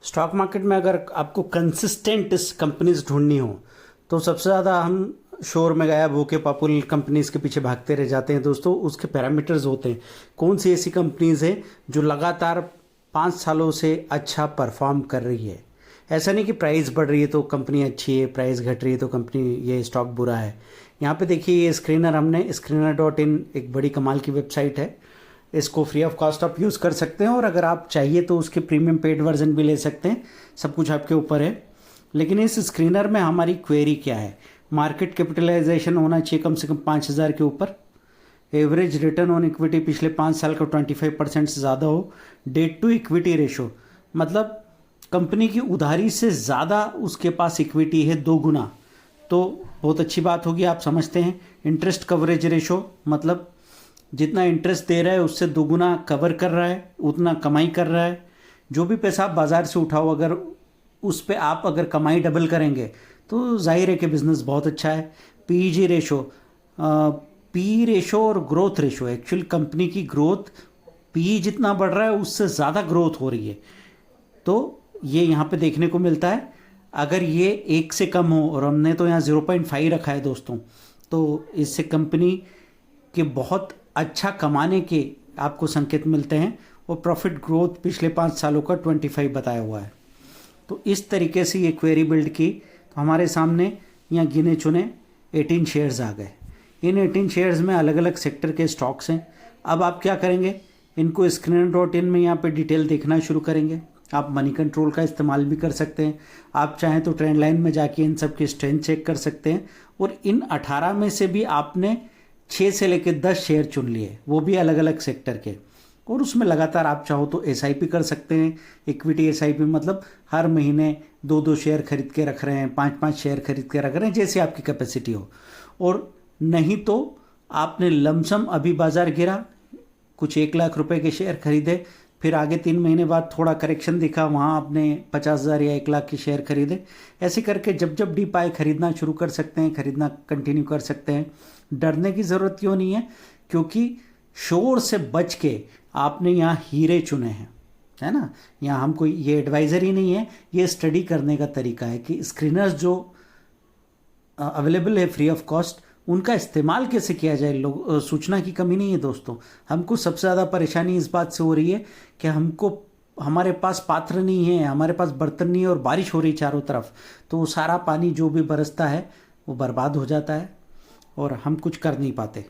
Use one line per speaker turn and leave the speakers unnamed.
Stock market में अगर आपको कंसिस्टेंट कंपनीज ढूंढनी हो तो सबसे ज़्यादा हम शोर में गायब होके पॉपुलर कंपनीज के पीछे भागते रह जाते हैं दोस्तों। उसके पैरामीटर्स होते हैं, कौन सी ऐसी कंपनीज है जो लगातार 5 सालों से अच्छा परफॉर्म कर रही है। ऐसा नहीं कि प्राइस बढ़ रही है तो कंपनी अच्छी है, प्राइस घट रही है तो कंपनी ये स्टॉक बुरा है। यहाँ पे देखिए ये स्क्रीनर, हमने screener.in एक बड़ी कमाल की वेबसाइट है, इसको फ्री ऑफ कॉस्ट आप यूज़ कर सकते हैं और अगर आप चाहिए तो उसके प्रीमियम पेड वर्जन भी ले सकते हैं, सब कुछ आपके ऊपर है। लेकिन इस स्क्रीनर में हमारी क्वेरी क्या है, मार्केट कैपिटलाइजेशन होना चाहिए कम से कम 5,000 के ऊपर, एवरेज रिटर्न ऑन इक्विटी पिछले 5 साल का 25% से ज़्यादा हो, डेट टू इक्विटी रेशो मतलब कंपनी की उधारी से ज़्यादा उसके पास इक्विटी है 2 गुना, तो बहुत अच्छी बात होगी, आप समझते हैं। इंटरेस्ट कवरेज रेशो मतलब जितना इंटरेस्ट दे रहा है उससे 2 गुना कवर कर रहा है, उतना कमाई कर रहा है। जो भी पैसा आप बाज़ार से उठाओ अगर उस पे आप अगर कमाई डबल करेंगे तो जाहिर है कि बिज़नेस बहुत अच्छा है। पीईजी रेशो, पी रेशो और ग्रोथ रेशो, एक्चुअल कंपनी की ग्रोथ पी जितना बढ़ रहा है उससे ज़्यादा ग्रोथ हो रही है, तो ये यहाँ पे देखने को मिलता है। अगर ये 1 से कम हो, और हमने तो यहाँ 0.5 रखा है दोस्तों, तो इससे कंपनी के बहुत अच्छा कमाने के आपको संकेत मिलते हैं और प्रॉफिट ग्रोथ पिछले 5 सालों का 25 बताया हुआ है। तो इस तरीके से ये क्वेरी बिल्ड की तो हमारे सामने यहाँ गिने चुने 18 शेयर्स आ गए। इन 18 शेयर्स में अलग अलग सेक्टर के स्टॉक्स हैं। अब आप क्या करेंगे, इनको screener.in में यहाँ पे डिटेल देखना शुरू करेंगे। आप मनी कंट्रोल का इस्तेमाल भी कर सकते हैं, आप चाहें तो ट्रेंड लाइन में जाके इन सब की स्ट्रेंथ चेक कर सकते हैं। और इन 18 में से भी आपने 6 से लेकर 10 शेयर चुन लिए, वो भी अलग अलग सेक्टर के, और उसमें लगातार आप चाहो तो एसआईपी कर सकते हैं। इक्विटी एसआईपी मतलब हर महीने 2-2 शेयर खरीद के रख रहे हैं, 5-5 शेयर खरीद के रख रहे हैं, जैसे आपकी कैपेसिटी हो। और नहीं तो आपने लमसम अभी बाजार गिरा, कुछ 1 लाख रुपए के शेयर खरीदे, फिर आगे 3 महीने बाद थोड़ा करेक्शन दिखा, वहाँ आपने 50,000 या 1 लाख के शेयर खरीदे। ऐसे करके जब जब डीप आए खरीदना शुरू कर सकते हैं, खरीदना कंटिन्यू कर सकते हैं। डरने की ज़रूरत क्यों नहीं है, क्योंकि शोर से बच के आपने यहाँ हीरे चुने हैं, है ना। यहाँ हम कोई ये एडवाइज़र ही नहीं है, ये स्टडी करने का तरीका है कि स्क्रीनर्स जो अवेलेबल है फ्री ऑफ कॉस्ट उनका इस्तेमाल कैसे किया जाए। लोग सूचना की कमी नहीं है दोस्तों, हमको सबसे ज़्यादा परेशानी इस बात से हो रही है कि हमारे पास पात्र नहीं है, हमारे पास बर्तन नहीं है और बारिश हो रही चारों तरफ, तो वो सारा पानी जो भी बरसता है वो बर्बाद हो जाता है और हम कुछ कर नहीं पाते।